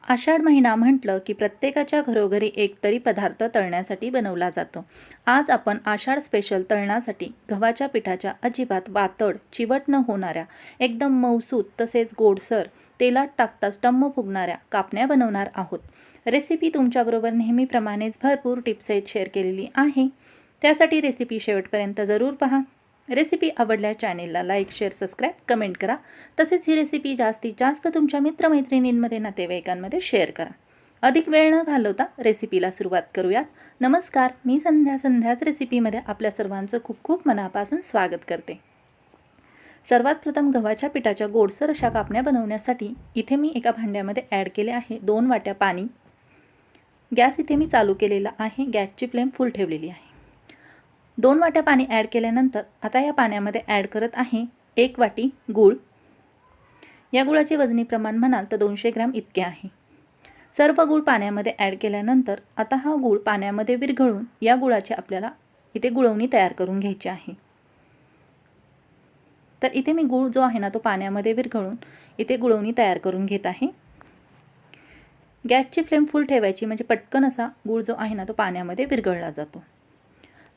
आषाढ महिना म्हटलं की प्रत्येकाच्या घरोघरी एकतरी पदार्थ तळण्यासाठी बनवला जातो। आज आपण आषाढ स्पेशल तळण्यासाठी गव्हाच्या पिठाच्या अजिबात वातड चिवट न होणाऱ्या एकदम मऊसूत तसेच गोडसर तेलात टाकताच टम्म फुगणाऱ्या कापण्या बनवणार आहोत। रेसिपी तुमच्याबरोबर नेहमीप्रमाणेच भरपूर टिप्स शेअर केलेली आहे, त्यासाठी रेसिपी शेवटपर्यंत जरूर पहा। रेसिपी आवडल्या चॅनेलला लाईक शेअर सबस्क्राईब कमेंट करा। तसेच ही रेसिपी जास्तीत जास्त तुमच्या मित्रमैत्रिणींमध्ये नातेवाईकांमध्ये शेअर करा। अधिक वेळ न घालवता रेसिपीला सुरुवात करूयात। नमस्कार, मी संध्याच रेसिपीमध्ये आपल्या सर्वांचं खूप खूप मनापासून स्वागत करते। सर्वात प्रथम गव्हाच्या पिठाच्या गोडसर अशा कापण्या बनवण्यासाठी इथे मी एका भांड्यामध्ये ॲड केले आहे 2 वाट्या पाणी। गॅस इथे मी चालू केलेला आहे, गॅसची फ्लेम फुल ठेवलेली आहे। 2 वाट्या पाणी ॲड केल्यानंतर आता या पाण्यामध्ये ॲड करत आहे 1 वाटी गूळ। या गुळाचे वजनी प्रमाण म्हणाल तर 200 ग्रॅम इतके आहे। सर्व गूळ पाण्यामध्ये ॲड केल्यानंतर आता हा गूळ पाण्यामध्ये विरघळून या गुळाची आपल्याला इथे गुळवणी तयार करून घ्यायची आहे। तर इथे मी गूळ जो आहे ना तो पाण्यामध्ये विरघळून इथे गुळवणी तयार करून घेत आहे। गॅसची फ्लेम फुल ठेवायची, म्हणजे पटकन असा गूळ जो आहे ना तो पाण्यामध्ये विरघळला जातो।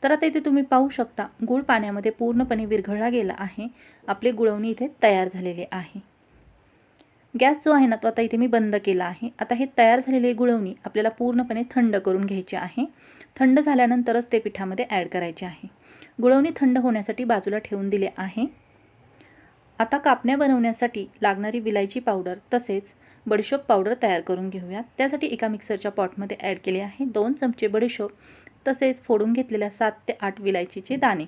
तर आता इथे तुम्ही पाहू शकता गूळ पाण्यामध्ये पूर्णपणे विरघळला गेला आहे। आपले गुळवणी इथे तयार झालेले आहे। गॅस जो आहे ना तो आता इथे मी बंद केला आहे। आता हे तयार झालेले गुळवणी आपल्याला पूर्णपणे थंड करून घ्यायचे आहे। थंड झाल्यानंतरच ते पिठामध्ये ॲड करायचे आहे। गुळवणी थंड होण्यासाठी बाजूला ठेवून दिले आहे। आता कापण्या बनवण्यासाठी लागणारी विलायची पावडर तसेच बडीशोप पावडर तयार करून घेऊयात। त्यासाठी एका मिक्सरच्या पॉटमध्ये ॲड केले आहे 2 चमचे बडीशोप तसेच फोडून घेतलेल्या 7 ते 8 विलायचीचे दाणे।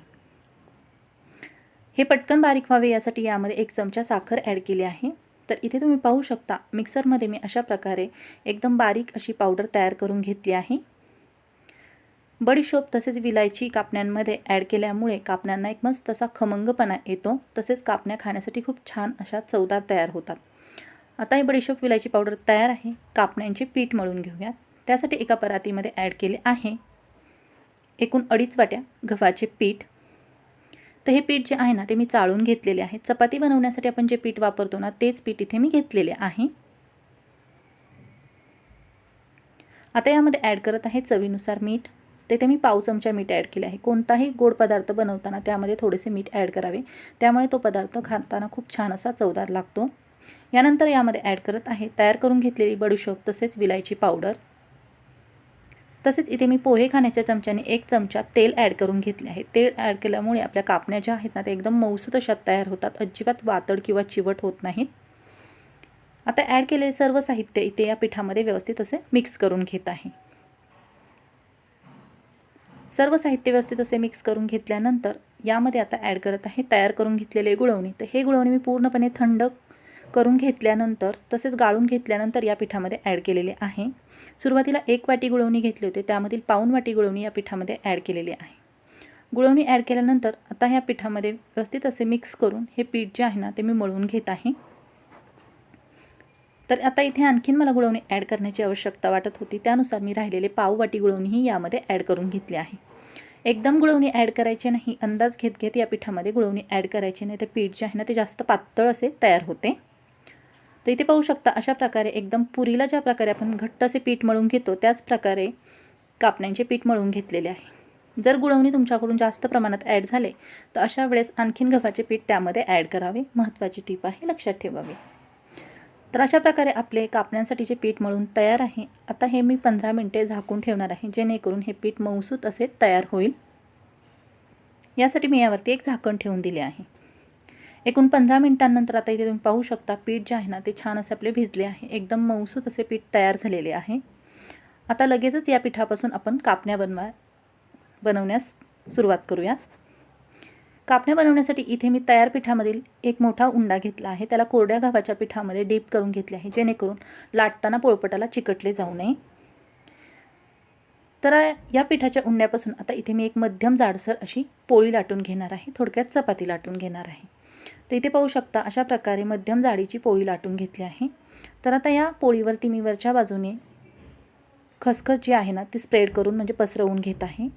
हे पटकन बारीक व्हावे यासाठी यामध्ये 1 चमचा साखर ॲड केली आहे। तर इथे तुम्ही पाहू शकता मिक्सरमध्ये मी अशा प्रकारे एकदम बारीक अशी पावडर तयार करून घेतली आहे। बडीशोप तसेच विलायची कापण्यांमध्ये ॲड केल्यामुळे कापण्यांना एक मस्त असा खमंगपणा येतो, तसेच कापण्या खाण्यासाठी खूप छान अशा चवदार तयार होतात। आता हे बडीशोप विलायची पावडर तयार आहे। कापण्यांचे पीठ मळून घेऊयात। त्यासाठी एका परातीमध्ये ॲड केले आहे एकूण 2.5 वाट्या गव्हाचे पीठ। तर हे पीठ जे आहे ना ते मी चाळून घेतलेले आहे। चपाती बनवण्यासाठी आपण जे पीठ वापरतो ना तेच पीठ इथे मी घेतलेले आहे। आता यामध्ये ॲड करत आहे चवीनुसार मीठ। तेथे मी पाव चमचा मीठ ॲड केले आहे। कोणताही गोड पदार्थ बनवताना त्यामध्ये थोडेसे मीठ ॲड करावे, त्यामुळे तो पदार्थ खाताना खूप छान असा चवदार लागतो। यानंतर यामध्ये ॲड करत आहे तयार करून घेतलेली बडीशोप तसेच विलायची पावडर। तसेच इथे मी पोहे खाण्याच्या चमच्याने 1 चमचा तेल ॲड करून घेतले आहे। तेल ॲड केल्यामुळे आपल्या कापण्या ज्या आहेत ना ते एकदम मऊसूत अशा तयार होतात, अजिबात वातड किंवा चिवट होत नाहीत। आता ॲड केलेले सर्व साहित्य इथे या पिठामध्ये व्यवस्थित असे मिक्स करून घेत आहे। सर्व साहित्य व्यवस्थित असे मिक्स करून घेतल्यानंतर यामध्ये आता ॲड करत आहे तयार करून घेतलेले गुळवणी। तर हे गुळवणी मी पूर्णपणे थंड करून घेतल्यानंतर तसेच गाळून घेतल्यानंतर या पिठामध्ये ॲड केलेले आहे। सुरुवातीला 1 वाटी गुळवणी घेतले होते, त्यामधील पाऊण वाटी गुळवणी या पिठामध्ये ॲड केलेली आहे। गुळवणी ॲड केल्यानंतर आता ह्या पिठामध्ये व्यवस्थित असे मिक्स करून हे पीठ जे आहे ना ते मी मळून घेत आहे। तर आता इथे आणखीन मला गुळवणी ॲड करण्याची आवश्यकता वाटत होती, त्यानुसार मी राहिलेले पाव वाटी गुळवणीही यामध्ये ॲड करून घेतली आहे। एकदम गुळवणी ॲड करायचे नाही, अंदाज घेत घेत या पिठामध्ये गुळवणी ॲड करायची, नाही तर पीठ जे आहे ना ते जास्त पातळ असे तयार होते। तर इथे पाहू शकता अशा प्रकारे एकदम पुरीला ज्या प्रकारे आपण घट्ट असे पीठ मळून घेतो त्याच प्रकारे कापण्यांचे पीठ मळून घेतलेले आहे। जर गुळवणी तुमच्याकडून जास्त प्रमाणात ॲड झाले तर अशा वेळेस आणखीन गव्हाचे पीठ त्यामध्ये ॲड करावे, महत्त्वाची टीप आहे, लक्षात ठेवावी। तर अशा प्रकारे आपले कापण्यांसाठीचे पीठ मळून तयार आहे। आता हे मी 15 मिनिटे झाकून ठेवणार आहे, जेणेकरून हे पीठ मऊसूत असे तयार होईल। यासाठी मी यावरती एक झाकण ठेवून दिले आहे। एकूण 15 मिनिटांनंतर आता इथे तुम्ही पाहू शकता पीठ जे आहे ना ते छान असे आपले भिजले आहे, एकदम मऊसूत असे पीठ तयार झालेले आहे। आता लगेचच या पिठापासून आपण कापण्या बनवण्यास सुरुवात करूया। कापण्या बनवण्यासाठी इथे मी तयार पिठामधील एक मोठा उंडा घेतला आहे, त्याला कोरड्या गव्हाच्या पिठामध्ये डीप करून घेतले आहे, जेणेकरून लाटताना पोळपटाला चिकटले जाऊ नये। तर या पिठाच्या उंड्यापासून आता इथे मी एक मध्यम जाडसर अशी पोळी लाटून घेणार आहे, थोडक्यात चपाती लाटून घेणार आहे। तर इथे पाहू शकता अशा प्रकारे मध्यम जाडीची पोळी लाटून घेतली आहे। तर आता या पोळीवरती मी वरच्या बाजूने खसखस जी आहे ना ती स्प्रेड करून म्हणजे पसरवून घेत आहे।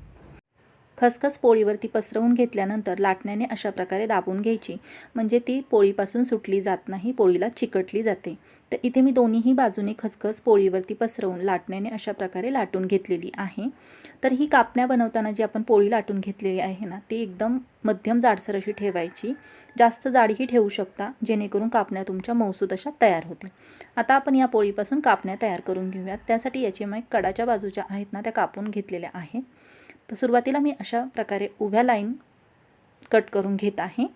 खसखस पोळीवरती पसरवून घेतल्यानंतर लाटण्याने अशा प्रकारे दाबून घ्यायची, म्हणजे ती पोळीपासून सुटली जात नाही, पोळीला चिकटली जाते। तर इथे मी दोन्हीही बाजूने खसखस पोळीवरती पसरवून लाटण्याने अशा प्रकारे लाटून घेतलेली आहे। तर ही कापण्या बनवताना जी आपण पोळी लाटून घेतलेली आहे ना, ती एकदम मध्यम जाडसर अशी ठेवायची, जास्त जाडही ठेवू शकता, जेणेकरून कापण्या तुमच्या मऊसूत अशा तयार होतील। आता आपण या पोळीपासून कापण्या तयार करून घेऊयात। त्यासाठी याची मी कडाच्या बाजूच्या आहेत ना, त्या कापून घेतलेल्या आहेत। तर सुरुवातीला मी अशा प्रकारे उभ्या लाईन कट करून घेत आहे।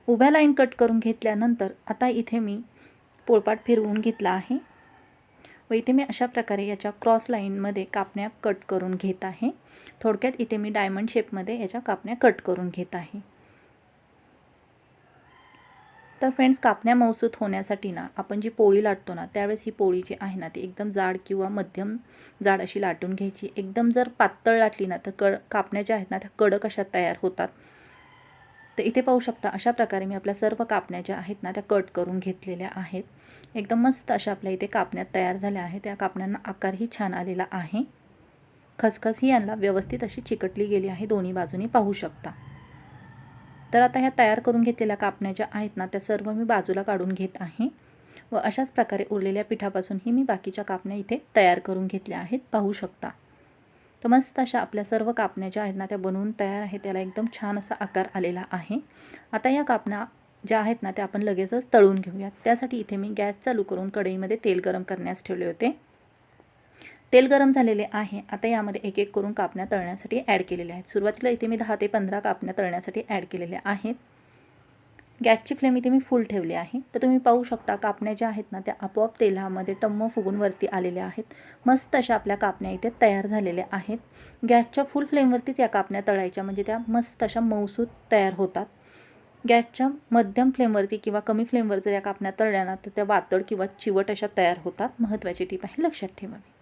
उभ्या लाईन कट करून घेतल्यानंतर आता इथे मी पोळपाट फिरवून घेतला आहे व इथे मी अशा प्रकारे याच्या क्रॉस लाईनमध्ये कापण्या कट करून घेत आहे। थोडक्यात इथे मी डायमंड शेपमध्ये याच्या कापण्या कट करून घेत आहे। तर फ्रेंड्स, कापण्या मऊसूत होण्यासाठी ना आपण जी पोळी लाटतो ना, त्यावेळेस ही पोळी जी आहे ना ती एकदम जाड किंवा मध्यम जाड अशी लाटून घ्यायची। एकदम जर पातळ लाटली ना तर कापण्या ज्या आहेत ना त्या कडक अशा तयार होतात। तर इथे पाहू शकता अशा प्रकारे मी आपल्या सर्व कापण्या ज्या आहेत ना त्या कट करून घेतलेल्या आहेत। एकदम मस्त अशा आपल्या इथे कापण्या तयार झाल्या आहेत। त्या कापण्यांना आकारही छान आलेला आहे। खसखस ही यांना व्यवस्थित अशी चिकटली गेली आहे, दोन्ही बाजूनी पाहू शकता। तर आता ह्या तयार करून घेतलेल्या कापण्या ज्या आहेत ना त्या सर्व मी बाजूला काढून घेत आहे व अशाच प्रकारे उरलेल्या पिठापासूनही मी बाकीच्या कापण्या इथे तयार करून घेतल्या आहेत, पाहू शकता। तर मस्त अशा आपल्या सर्व कापण्या ज्या आहेत ना त्या बनवून तयार आहेत, त्याला एकदम छान असा आकार आलेला आहे। आता या कापण्या ज्या आहेत ना त्या आपण लगेचच तळून घेऊयात। त्यासाठी इथे मी गॅस चालू करून कढईमध्ये तेल गरम करण्यास ठेवले होते। तेल गरम झालेले आहे। आता यामध्ये एक एक करून कापण्या तळण्यासाठी ॲड केलेल्या आहेत। सुरुवातीला इथे मी 10 ते 15 कापण्या तळण्यासाठी ॲड केलेल्या आहेत। गॅसची फ्लेम इथे मी फुल ठेवली आहे। तर तुम्ही पाहू शकता कापण्या ज्या आहेत ना त्या आपोआप तेलामध्ये टम्म फुगून वरती आलेल्या आहेत। मस्त अशा आपल्या कापण्या इथे तयार झालेल्या आहेत। गॅसच्या फुल फ्लेमवरतीच या कापण्या तळायच्या, म्हणजे त्या मस्त अशा मऊसूत तयार होतात। गॅसच्या मध्यम फ्लेमवरती किंवा कमी फ्लेमवर जर या कापण्या तळल्या ना तर त्या वातळ किंवा चिवट अशा तयार होतात। महत्त्वाची टीप आहे, लक्षात ठेवावी।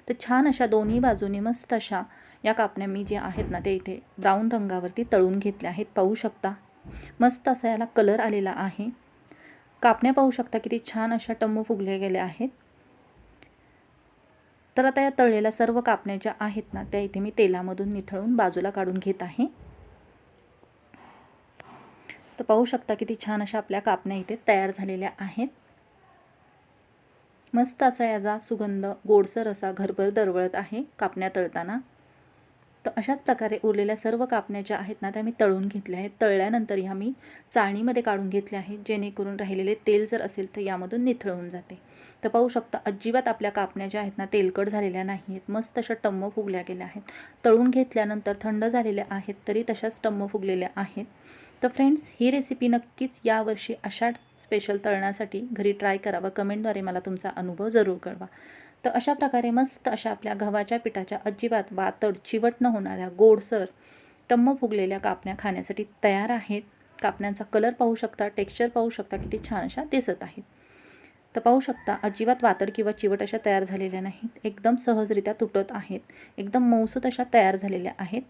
तर छान अशा दोन्ही बाजूनी मस्त अशा या कापण्या मी ज्या आहेत ना ते इथे ब्राऊन रंगावरती तळून घेतल्या आहेत, पाहू शकता। मस्त असा याला कलर आलेला आहे। कापण्या पाहू शकता किती छान अशा टम्म फुगल्या गेल्या आहेत। तर आता या तळलेल्या सर्व कापण्या ज्या आहेत ना त्या इथे मी तेलामधून निथळून बाजूला काढून घेत आहे। तर पाहू शकता किती छान अशा आपल्या कापण्या इथे तयार झालेल्या आहेत। मस्त असा याचा सुगंध गोडसर असा घरभर दरवळत आहे कापण्या तळताना। तर अशाच प्रकारे उरलेल्या सर्व कापण्या ज्या आहेत ना त्या मी तळून घेतल्या आहेत। तळल्यानंतर ह्या मी चाळणीमध्ये काढून घेतल्या आहेत, जेणेकरून राहिलेले तेल जर असेल तर यामधून निथळून जाते। तर पाहू शकता अजिबात आपल्या कापण्या ज्या आहेत ना तेलकट झालेल्या नाही आहेत, मस्त अशा टम्म फुगल्या गेल्या आहेत। तळून घेतल्यानंतर थंड झालेल्या आहेत तरी तशाच टम्म फुगलेल्या आहेत। तर फ्रेंड्स, ही रेसिपी नक्कीच यावर्षी आषाढ स्पेशल तळण्यासाठी घरी ट्राय करा व कमेंटद्वारे मला तुमचा अनुभव जरूर कळवा। तर अशा प्रकारे मस्त अशा आपल्या गव्हाच्या पिठाच्या अजिबात वातड चिवट न होणाऱ्या गोडसर टम्म फुगलेल्या कापण्या खाण्यासाठी तयार आहेत। कापण्यांचा कलर पाहू शकता, टेक्स्चर पाहू शकता किती छान अशा दिसत आहेत। तर पाहू शकता अजिबात वातड किंवा चिवट अशा तयार झालेल्या नाहीत, एकदम सहजरित्या तुटत आहेत, एकदम मऊसूत अशा तयार झालेल्या आहेत।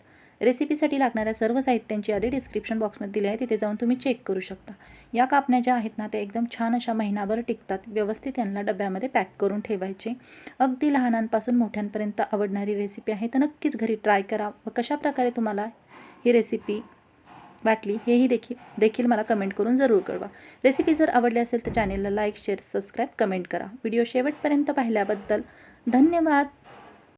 रेसिपीसाठी लागणाऱ्या सर्व साहित्यांची यादी डिस्क्रिप्शन बॉक्समध्ये दिली आहे, तिथे जाऊन तुम्ही चेक करू शकता। या कापण्या ज्या आहेत ना त्या एकदम छान अशा महिनाभर टिकतात। व्यवस्थित यांना डब्यामध्ये पॅक करून ठेवायचे। अगदी लहानांपासून मोठ्यांपर्यंत आवडणारी रेसिपी आहे, तर नक्कीच घरी ट्राय करा व कशा प्रकारे तुम्हाला ही रेसिपी वाटली हेही देखील मला कमेंट करून जरूर कळवा। रेसिपी जर आवडली असेल तर चॅनेलला लाईक, शेअर, सबस्क्राईब, कमेंट करा। व्हिडिओ शेवटपर्यंत पाहिल्याबद्दल धन्यवाद।